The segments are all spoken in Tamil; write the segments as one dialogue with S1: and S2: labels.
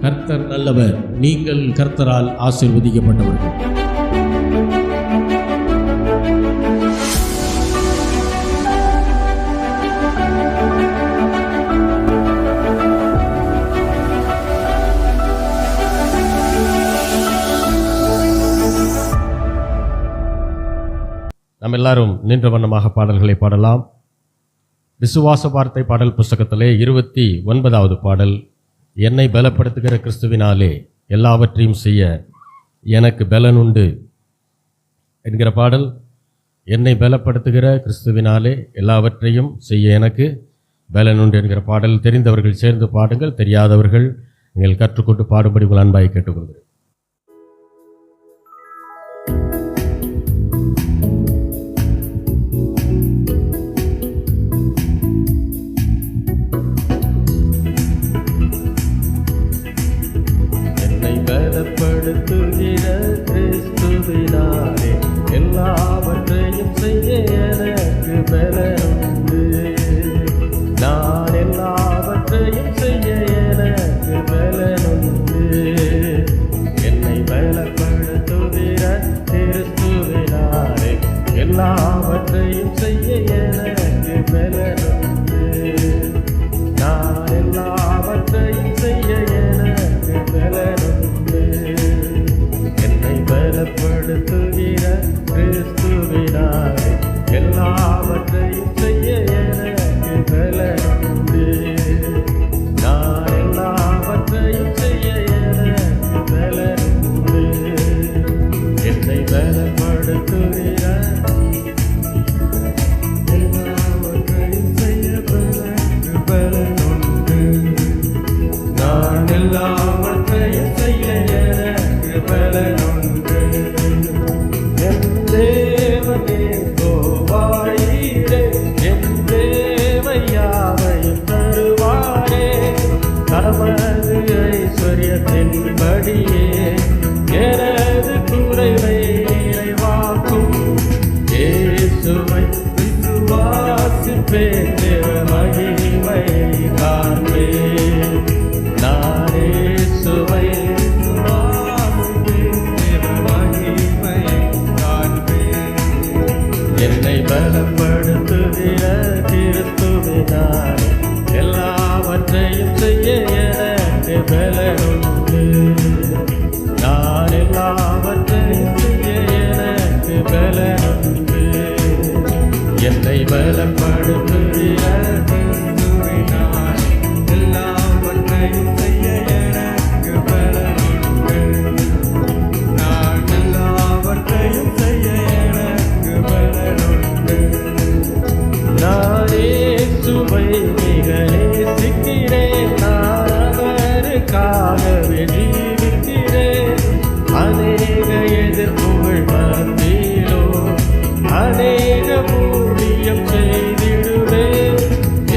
S1: கர்த்தர் நல்லவர். நீங்கள் கர்த்தரால் ஆசீர்வதிக்கப்பட்டவர்கள். நாம் எல்லாரும் நின்ற வண்ணமாக பாடல்களை பாடலாம். விசுவாச வார்த்தை பாடல் புஸ்தகத்திலே 29வது பாடல், என்னை பலப்படுத்துகிற கிறிஸ்துவினாலே எல்லாவற்றையும் செய்ய எனக்கு பலன் உண்டு என்கிற பாடல். என்னை பலப்படுத்துகிற கிறிஸ்துவினாலே எல்லாவற்றையும் செய்ய எனக்கு பலன் உண்டு என்கிற பாடல். தெரிந்தவர்கள் சேர்ந்து பாடுங்கள், தெரியாதவர்கள் நீங்கள் கற்றுக்கொண்டு பாடும்படி உங்கள் அன்பாய் கேட்டுக்கொள்கிறேன்.
S2: பலப்படுத்துகிற கிறிஸ்துவினாலே எல்லாவற்றையும் செய்ய எனக்கு பலனுண்டு. நான் எல்லாவற்றையும் செய்ய எனக்கு பலனுண்டு. என்னை பலப்படுத்துகிற கிறிஸ்துவினாலே எல்லாவற்றையும் செய்ய எனக்கு பலனுண்டு. நான் எல்லாவற்றையும் செய்ய எனக்கு பலனுண்டு. என்னை பலப்படுத்துகிற கிறிஸ்துவினாலே எல்லாவற்றையும் செய்ய எனக்கு பலனுண்டு. நான் எல்லாவற்றையும் செய்ய எனக்கு பலனுண்டு. என்னை பலப்படுத்துகிற எல்லாவற்றையும் செய்ய எனக்கு பலனுண்டு. நான் எல்லாவற்றையும் செய்ய எனக்கு பலனுண்டு. என் தேவனே கோவாயிரே, என் தேவையாவையும் தருவாரே. தமது ஐஸ்வர்யத்தின்படியே எனது குறைவை நிறைவாக்கும். இயேசுவை விசுவாசிப்பேன், தேவ மகிமையை காண்பேன். நான் இயேசுவை விசுவாசிப்பேன், தேவ மகிமையை காண்பேன். என்னை பலப்படுத்துகிற கிறிஸ்துவினாலே எல்லாவற்றையும் செய்ய எனக்கு பலனுண்டு. நான் எல்லாவற்றையும் செய்ய எனக்கு பலனுண்டு. என்னை பலப்படுத்துகிற கிறிஸ்துவினாலே எல்லாவற்றையும் செய்ய எனக்கு பலனுண்டு. நான் எல்லாவற்றையும் செய்ய எனக்கு பலனுண்டு. நான் இயேசுவை மிக நேசிக்கிறேன். நான் அவருக்காகவே ஜீவிக்கிறேன். அநேக எதிர்ப்புகள் மத்தியிலோ அநேக ஊழியம் செய்திடுவேன்.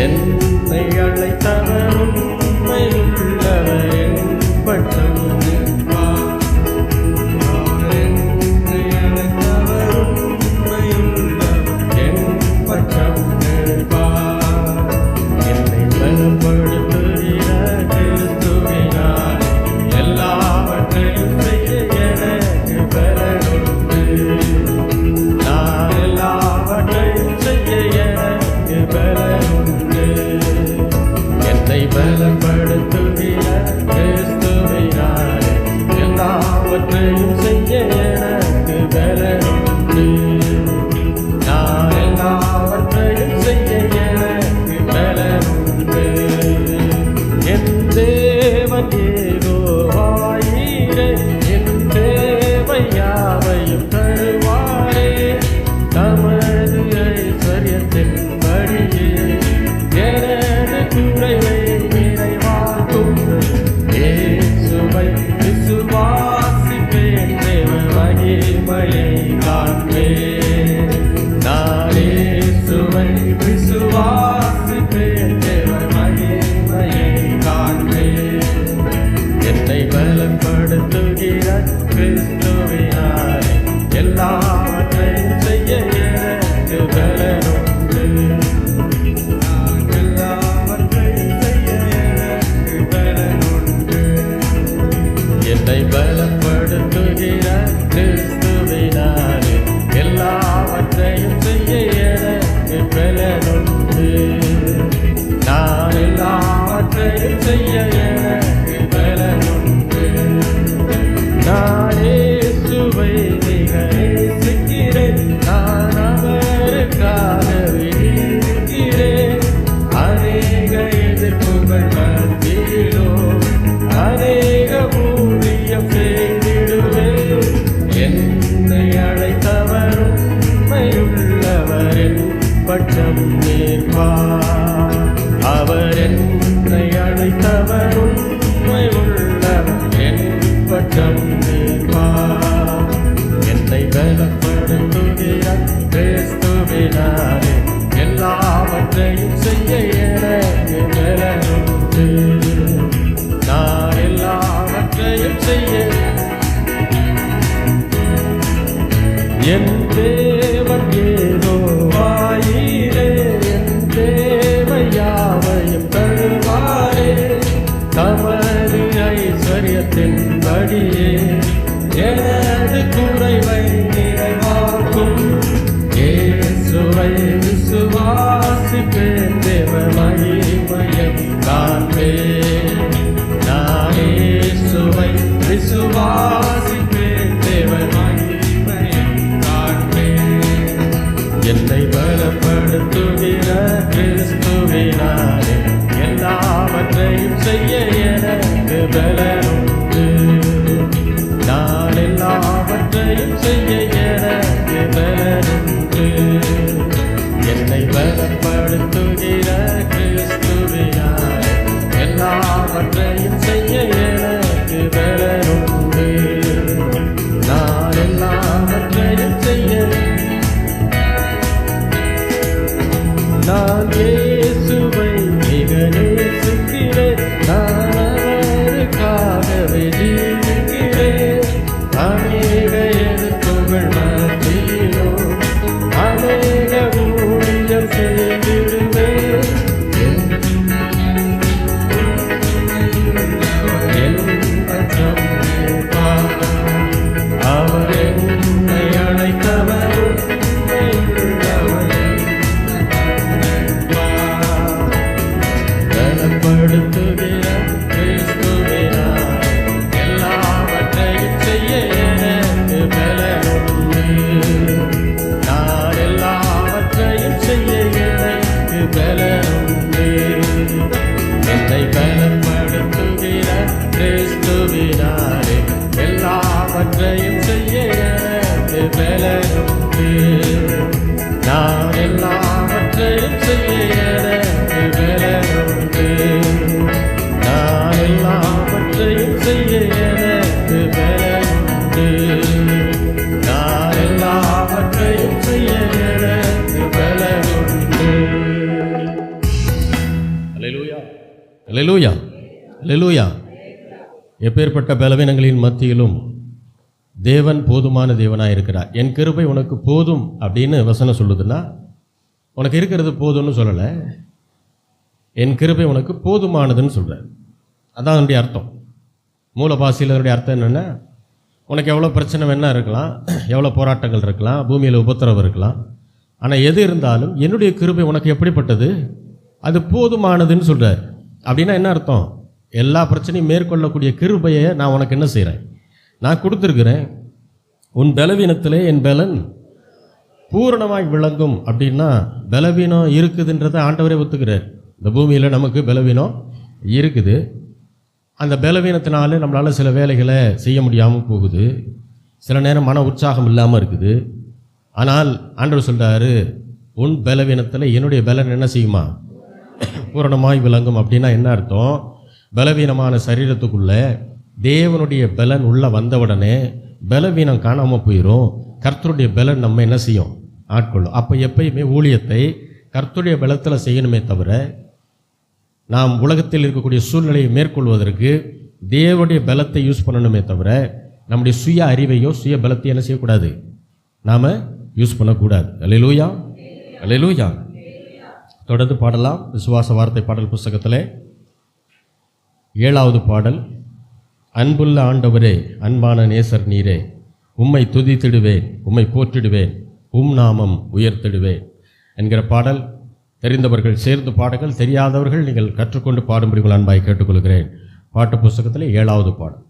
S2: என்னை அழைத்தவர் உண்மையுள்ளவர், என் பட்சம் நிற்பார். என்னை அழைத்தவர் உண்மையுள்ளவர், என் பட்சம் நிற்பார். என்னை பலப்படுத்துகிற கிறிஸ்துவினாலே எல்லாவற்றையும் செய்ய எனக்கு பலனுண்டு. நான் எல்லாவற்றையும் செய்ய எனக்கு பலனுண்டு. என்னை பலப்படுத்துகிற கிறிஸ்துவினாலே எல்லாவற்றையும் செய்ய எனக்கு பலனுண்டு. நான் எல்லாவற்றையும் செய்ய எனக்கு பலனுண்டு. என் தேவன் யெகோவாயிரே, என் தேவையாவையும் தருவாரே. தமது ஐஸ்வர்யத்தின்படியே எனது குறைவை நிறைவாக்கும். இயேசுவை விசுவாசிப்பேன், தேவ மகிமையை காண்பேன். நான் இயேசுவை விசுவாசிப்பேன், தேவ மகிமையை காண்பேன். என்னை பலப்படுத்துகிற கிறிஸ்துவினாலே எல்லாவற்றையும் செய்ய எனக்கு பலனுண்டு. நிற்பார். அவர் என்னை அழைத்தவர் உண்மை உள்ளவர், என் பட்சம் நிற்பார். என்னை பலப்படுத்துகிற கிறிஸ்துவினாலே எல்லாவற்றையும் செய்ய எனக்கு பலனுண்டு. நான் எல்லாவற்றையும் செய்ய என் தேவன் யெகோவாயிரே, என் தேவையாவையும் தருவாரே. தமது ஐஸ்வர்யத்தின்படியே எனது குறைவை நிறைவாக்கும். இயேசுவை விசுவாசிப்பேன், தேவ மகிமையைக் காண்பேன். நான் இயேசுவை விசுவாசிப்பேன், தேவ மகிமையைக் காண்பேன். என்னை பலப்படுத்துகிற கிறிஸ்துவினாலே எல்லாவற்றையும் செய்ய எனக்கு பலனுண்டு. நான் எல்லாவற்றையும் செய்ய எனக்கு பலனுண்டு. என்னை பலப்படுத்துகிற கிறிஸ்துவினாலே எல்லாவற்றையும் செய்ய எனக்கு பலனுண்டு. நான் எல்லாவற்றையும் செய்ய நான் இயேசுவை மிக நேசிக்கிறேன். நான் அவருக்காகவே ஜீவிக்கிறேன். அநேக எதிர்ப்புகள் மத்தியிலோ அநேக ஊழியம் செய்திடுவேன். என் பட்சம் நிற்பார். அவர் என்னை அழைத்தவர் உண்மை உள்ளவர், பலப்படுத்துகிற கிறிஸ்துவினாலே எல்லாவற்றையும் செய்ய எனக்கு பலனுண்டு. நான் எல்லாவற்றையும் செய்ய எனக்கு பலனுண்டு. என்னை பலப்படுத்துகிற கிறிஸ்துவினாலே எல்லாவற்றையும் செய்ய எனக்கு பலனுண்டு. நான் எல்லாவற்றையும் செய்ய எனக்கு பலனுண்டு. நான் எல்லாவற்றையும் செய்ய எனக்கு பலனுண்டு. நான் எல்லாவற்றையும் செய்ய எனக்கு பலனுண்டு.
S1: அல்லேலூயா, அல்லேலூயா, அல்லேலூயா. எப்பேற்பட்ட பலவீனங்களின் மத்தியிலும் தேவன் போதுமான தேவனாக இருக்கிறார். என் கிருபை உனக்கு போதும் அப்படின்னு வசனம் சொல்லுதுன்னா, உனக்கு இருக்கிறது போதும்னு சொல்லலை, என் கிருபை உனக்கு போதுமானதுன்னு சொல்கிறார். அதான் அதனுடைய அர்த்தம். மூல பாஷையில் அதனுடைய அர்த்தம் என்னென்னா, உனக்கு எவ்வளோ பிரச்சனை வேணா இருக்கலாம், எவ்வளோ போராட்டங்கள் இருக்கலாம், பூமியில் உபத்திரவம் இருக்கலாம், ஆனால் எது இருந்தாலும் என்னுடைய கிருபை உனக்கு எப்படிப்பட்டது, அது போதுமானதுன்னு சொல்கிறார். அப்படின்னா என்ன அர்த்தம்? எல்லா பிரச்சனையும் மேற்கொள்ளக்கூடிய கிருபையை நான் உனக்கு என்ன செய்கிறேன், நான் கொடுத்துருக்குறேன். உன் பலவீனத்திலே என் பலன் பூரணமாய் விளங்கும். அப்படின்னா பலவீனம் இருக்குதுன்றதை ஆண்டவரே ஒத்துக்கிறார். இந்த பூமியில் நமக்கு பலவீனம் இருக்குது. அந்த பலவீனத்தினால நம்மளால் சில வேலைகளை செய்ய முடியாமல் போகுது. சில நேரம் மன உற்சாகம் இல்லாமல் இருக்குது. ஆனால் ஆண்டவர் சொல்கிறாரு, உன் பலவீனத்தில் என்னுடைய பலன் என்ன செய்யுமா, பூரணமாய் விளங்கும். அப்படின்னா என்ன அர்த்தம்? பலவீனமான சரீரத்துக்குள்ளே தேவனுடைய பலன் உள்ளே வந்தவுடனே பலவீனம் காணாமல் போயிடும். கர்த்தருடைய பலன் நம்ம என்ன செய்யும், ஆட்கொள்ளும். அப்போ எப்பயுமே ஊழியத்தை கர்த்தருடைய பலத்தில் செய்யணுமே தவிர, நாம் உலகத்தில் இருக்கக்கூடிய சூழ்நிலையை மேற்கொள்வதற்கு தேவனுடைய பலத்தை யூஸ் பண்ணணுமே தவிர, நம்முடைய சுய அறிவையோ சுய பலத்தையும் என்ன செய்யக்கூடாது, நாம் யூஸ் பண்ணக்கூடாது. அல்லேலூயா, அல்லேலூயா. தொடர்ந்து பாடலாம். விசுவாச வார்த்தை பாடல் புஸ்தகத்தில் 7வது பாடல். அன்புள்ள ஆண்டவரே, அன்பான நேசர் நீரே, உம்மை துதித்திடுவேன், உம்மை போற்றிடுவேன், நாமம் உயர்த்திடுவேன் என்கிற பாடல். தெரிந்தவர்கள் சேர்ந்து பாடுங்கள், தெரியாதவர்கள் நீங்கள் கற்றுக்கொண்டு பாடும்படி உங்கள் அன்பாய் கேட்டுக்கொள்கிறேன். பாட்டு புஸ்தகத்தில் 7வது பாடல்.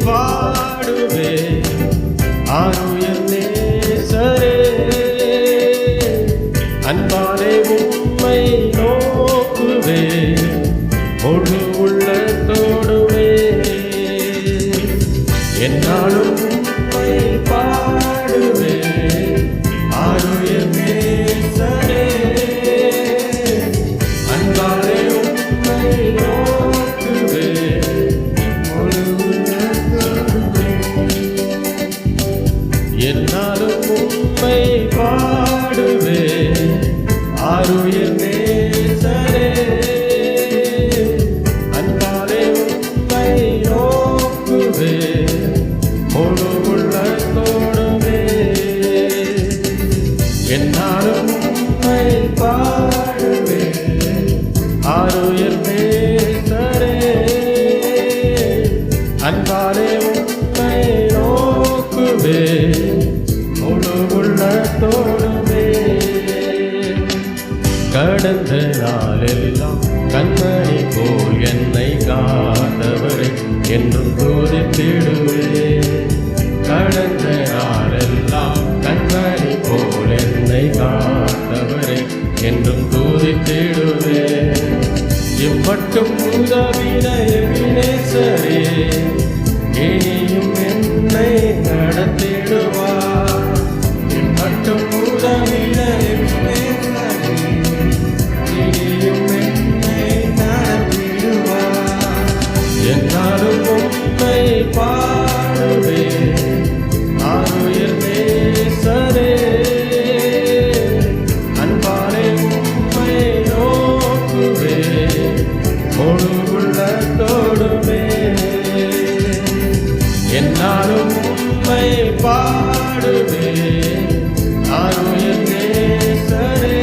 S2: பாடுவே ஆருயர் நேசரே அன்பாலே உம்மை நோக்குவே முழு உள்ளத்தோடுவே என்னாலும் உம்மை பாடுவே ஆருயர் நேசரே அன்பாலே உம்மை நோக்குவே முழு உள்ளத்தோடுவே என்னாலும் உம்மை பாடுவே ஆருயர் நேசரே அன்பாலே உம்மை நோக்குவே முழு உள்ளத்தோடுவே என்னாலும் உம்மை பாடுவே ஆருயர் நேசரே அன்பாலே உம்மை நோக்குவே முழு உள்ளத்தோடுவே கடந்த நாளெல்லாம் கண்மணி போல் என்னை காத்தவரை என்றும் துதித்திடுவே கடந்த நாளெல்லாம் கண்மணி போல் என்னை காத்தவரை என்றும் துதித்திடுவே இம்மட்டும் உதவின எபினேசரே இனியும் என்னை நடத்திடுவார் இம்மட்டும் உதவின எபினேசரே இனியும் என்னை நடத்திடுவார் என்னாலும் உம்மை பாடுவே ஆருயர் நேசரே அன்பாலே உம்மை நோக்குவே முழு உள்ளத்தோடுவே என்னாலும் உம்மை பாடுவே ஆருயர் நேசரே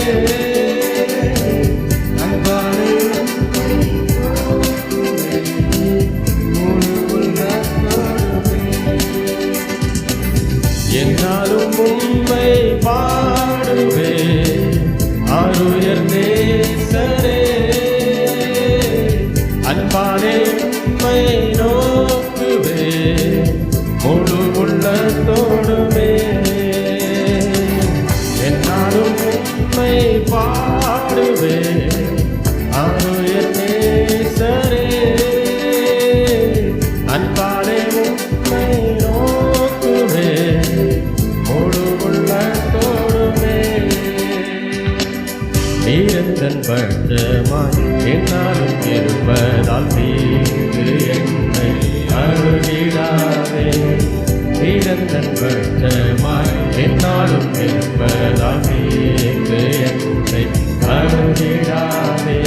S2: அன்பாலே உம்மை நோக்குவே முழு உள்ளத்தோடுவே என்னாலும் உம்மை பாடுவே ஆருயர் நேசரே அன்பாலே உம்மை நோக்குவே முழு உள்ளத்தோடுவே என்னாலும் உம்மை பாடுவே ஆருயர் நேசரே அன்பாலே உம்மை நோக்குவே முழு உள்ளத்தோடுவே நீரந்தன் பட்சமாய் என்னாலும் இருப்பதால் தீங்கு என்னை அருகிடாதே நீரந்தன் பட்சமாய் என்னாலும் இருப்பதால் தீங்கு என்னை அருகிடாதே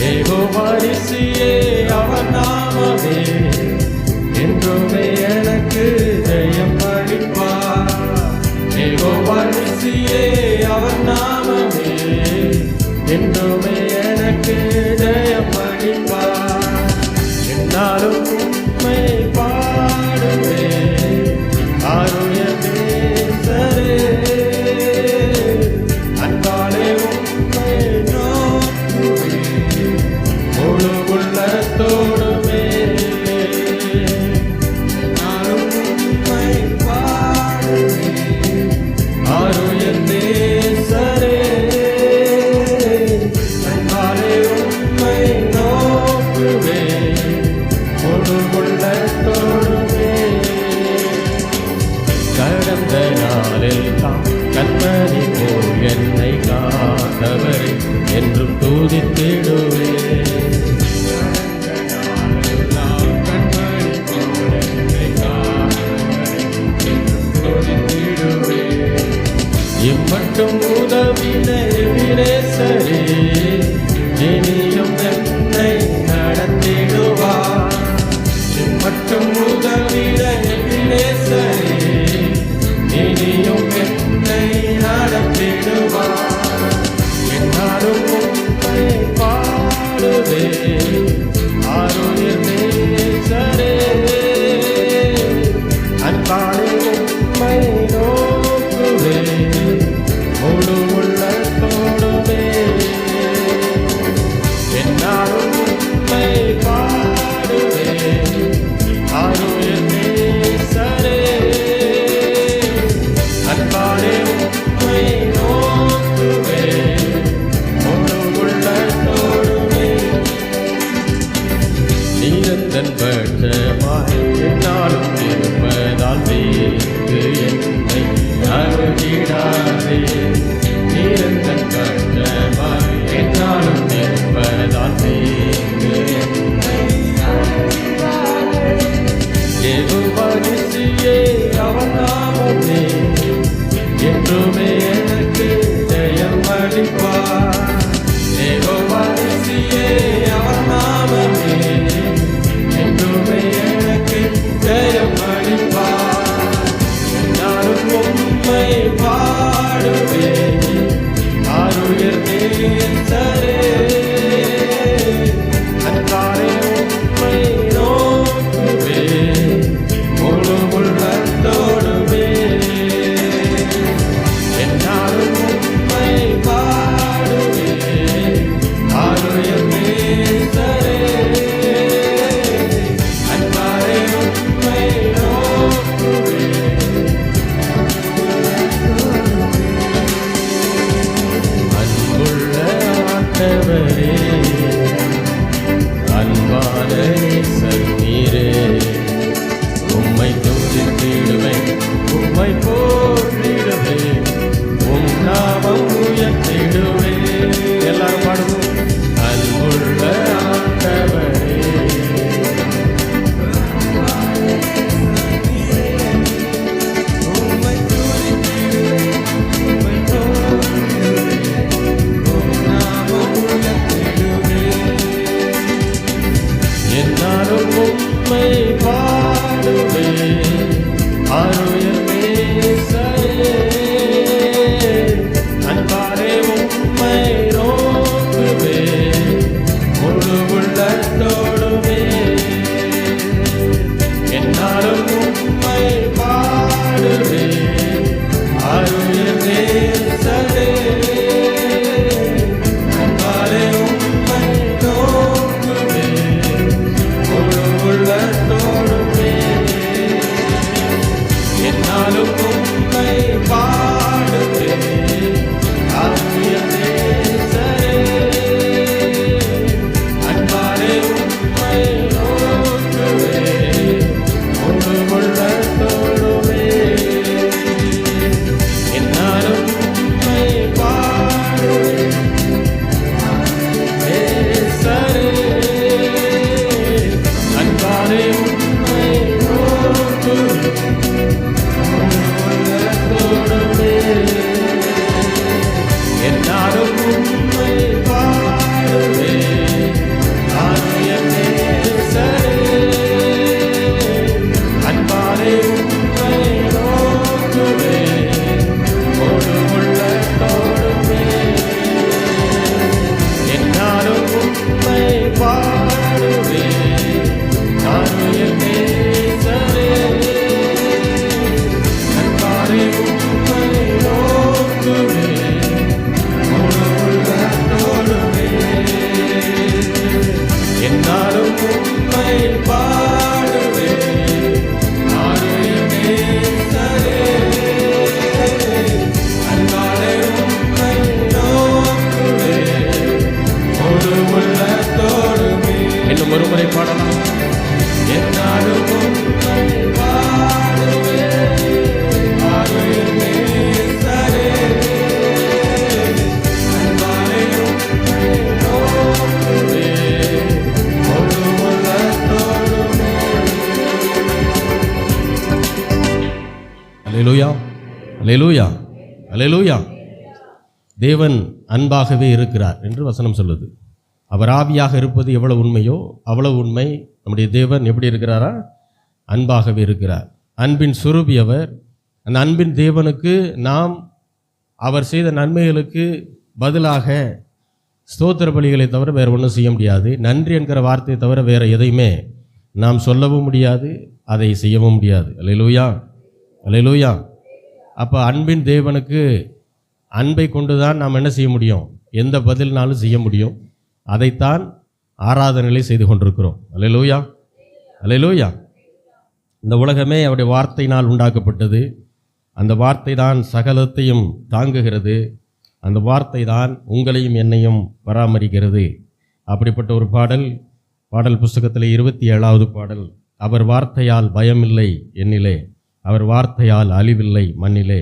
S2: யெகோவா நிசியே அவர் நாமமே என்றுமே எனக்கு ஜெயம் அளிப்பார் யெகோவா நிசியே அவர் நாமமே என்றுமே எனக்கு ஜெயம் அளிப்பார் என்னாலும் உம்மை பாடுவே ஆருயர் நேசரே அன்பாலே உம்மை நோக்குவே முழு உள்ளத்தோடுவே என்னாலும் உம்மை பாடுவே ஆருயர் நேசரே அன்பாலே உம்மை நோக்குவே முழு உள்ளத்தோடுவே கடந்த நாளெல்லாம் கண்மணி போல் என்னை காத்தவரை என்றும் துதித்திடுவே கடந்த நீரந்தன் பட்சமாய் என்னாலும் இருப்பதால் தீர்த்து என்னை அருகிடாதே. நீரந்தன் பட்சமாய் என்னாலும் இருப்பதால் தீர்த்து என்னை அருகிடாதே. யெகோவா நிசியே அவர் நாமமே என்றுமே எனக்கு ஜெயம் அளிப்பார். யெகோவா நிசியே அவர் நாமமே என்றுமே எனக்கு ஜெயம் அளிப்பார். நானும் உம்மை பாடுவேன் ஆருயிர் நேசரே. அன்பாரே உம்மை நோக்குவேன் முழு உள்ளத்தோடுவே. என்னாலும் உம்மை பாடுவேன் ஆருயிர் நேசரே. அன்பாரே உம்மை நோக்குவேன். அன்புள்ள ஆண்டவரே, அன்பான நேசர் நீரே, உம்மை துதித்திடுவேன், உம்மை போற்றிடுவேன், உம் நாமம் உயர்த்திடுவேன். எல்லாரும் பாடுவோம். அன்புள்ள ஆண்டவரே, உம்மை துதித்திடுவேன், உம்மை போற்றிடுவேன், உம் நாமம் உயர்த்திடுவேன். என்னாலும் உம்மை பாடுவேன் ஆருயிர் நேசரே. அன்பாரே உம்மை நோக்குவேன் முழு உள்ளத்தோடுவே. என்னாலும் உம்மை பாடுவேன் ஆருயிர் நேசரே. அன்பாரே உம்மை நோக்குவேன் முழு உள்ளத்தோடுவே. என்னாலும் உம்மை பாடுவேன் ஆருயிர் நேசரே. அன்பாரே உம்மை நோக்குவேன் முழு உள்ளத்தோடுவே. என்னாலும் உம்மை பாடுவேன் நேசரே. அன்பாரே உம்மை நோக்குவேன் என்னாலும் உம்மை பாடுவேன் ஆருயிர் நேசரே. அன்பாரே உம்மை நோக்குவேன் முழு உள்ளத்தோடுவே. என்னாலும் உம்மை பாடுவேன் ஆருயிர் நேசரே. அன்பாரே உம்மை நோக்குவேன் முழு உள்ளத்தோடுவே. என்னாலும் உம்மை பாடுவேன் ஆருயிர் நேசரே. அன்பாரே உம்மை நோக்குவேன் முழு உள்ளத்தோடுவே. இன்னும் ஒரு முறை பாடலாம். என்னாலும் உம்மை பாடுவேன் ஆருயிர் நேசரே. அன்பாரே உம்மை நோக்குவேன் முழு உள்ளத்தோடுவே.
S1: அல்லேலூயா, அல்லேலூயா, அல்லேலூயா. தேவன் அன்பாகவே இருக்கிறார் என்று வசனம் சொல்லுது. அவர் ஆவியாக இருப்பது எவ்வளவு உண்மையோ அவ்வளவு உண்மை. நம்முடைய தேவன் எப்படி இருக்கிறாரா? அன்பாகவே இருக்கிறார். அன்பின் சுரூபி அவர். அந்த அன்பின் தேவனுக்கு நாம் அவர் செய்த நன்மைகளுக்கு பதிலாக ஸ்தோத்திர பலிகளை தவிர வேறு ஒன்றும் செய்ய முடியாது. நன்றி என்கிற வார்த்தையை தவிர வேறு எதையுமே நாம் சொல்லவும் முடியாது, அதை செய்யவும் முடியாது. அல்லேலூயா, அல்லேலூயா. அப்போ அன்பின் தேவனுக்கு அன்பை கொண்டு தான் நாம் என்ன செய்ய முடியும்? எந்த பதில்னாலும் செய்ய முடியும். அதைத்தான் ஆராதனைகளை செய்து கொண்டிருக்கிறோம். அல்லேலூயா, அல்லேலூயா. இந்த உலகமே அவருடைய வார்த்தையினால் உண்டாக்கப்பட்டது. அந்த வார்த்தை தான் சகலத்தையும் தாங்குகிறது. அந்த வார்த்தை தான் உங்களையும் என்னையும் பராமரிக்கிறது. அப்படிப்பட்ட ஒரு பாடல் பாடல் புஸ்தகத்திலே 27வது பாடல், அவர் வார்த்தையால் பயமில்லை என்னிலே, அவர் வார்த்தையால் அழிவில்லை மண்ணிலே,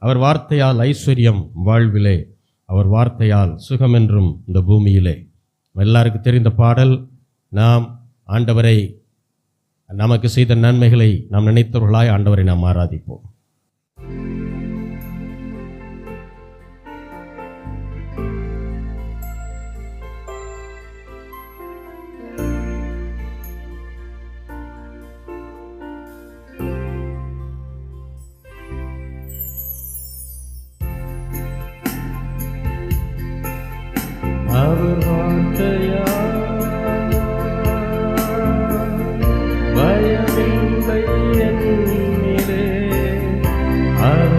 S1: அவர் வார்த்தையால் ஐஸ்வர்யம் வாழ்விலே, அவர் வார்த்தையால் சுகமென்றும் இந்த பூமியிலே. எல்லாருக்கும் தெரிந்த பாடல். நாம் ஆண்டவரை, நமக்கு செய்த நன்மைகளை நாம் நினைத்தவர்களாய் ஆண்டவரை நாம் ஆராதிப்போம்.
S2: அவர் வார்த்தையா பயமில்லை என்னிலே, அவர்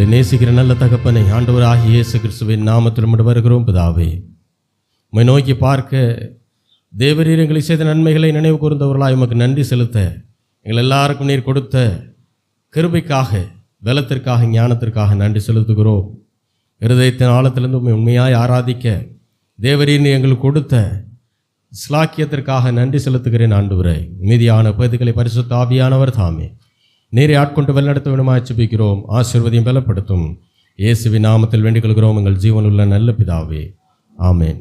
S1: எங்களை நேசிக்கிற நல்ல தகப்பனை ஆண்டவராகிய இயேசு கிறிஸ்துவின் நாமத்தில் உம்மிடம் வருகிறோம் பிதாவே. உம்மை நோக்கி பார்க்க தேவரீர் எங்களை செய்த நன்மைகளை நினைவு கூர்ந்தவர்களாய் உமக்கு நன்றி செலுத்த எங்கள் எல்லாருக்கும் நீர் கொடுத்த கிருபைக்காக, பலத்திற்காக, ஞானத்திற்காக நன்றி செலுத்துகிறோம். இருதயத்தின் ஆழத்திலிருந்து உம்மை உண்மையாய் ஆராதிக்க தேவரீர் நீர் எங்களுக்கு கொடுத்த ஸ்லாக்கியத்திற்காக நன்றி செலுத்துகிறேன் ஆண்டவரே. மீதியான பகுதிகளை பரிசுத்த ஆவியானவர் தாமே நீரை ஆட்கொண்டு வழிநடத்த வேண்டுமாய் ஜெபிக்கிறோம். ஆசீர்வதியும் பலப்படுத்தும். இயேசுவின் நாமத்தில் வேண்டிக் கொள்கிறோம் எங்கள் ஜீவனுள்ள நல்ல பிதாவே. ஆமென்.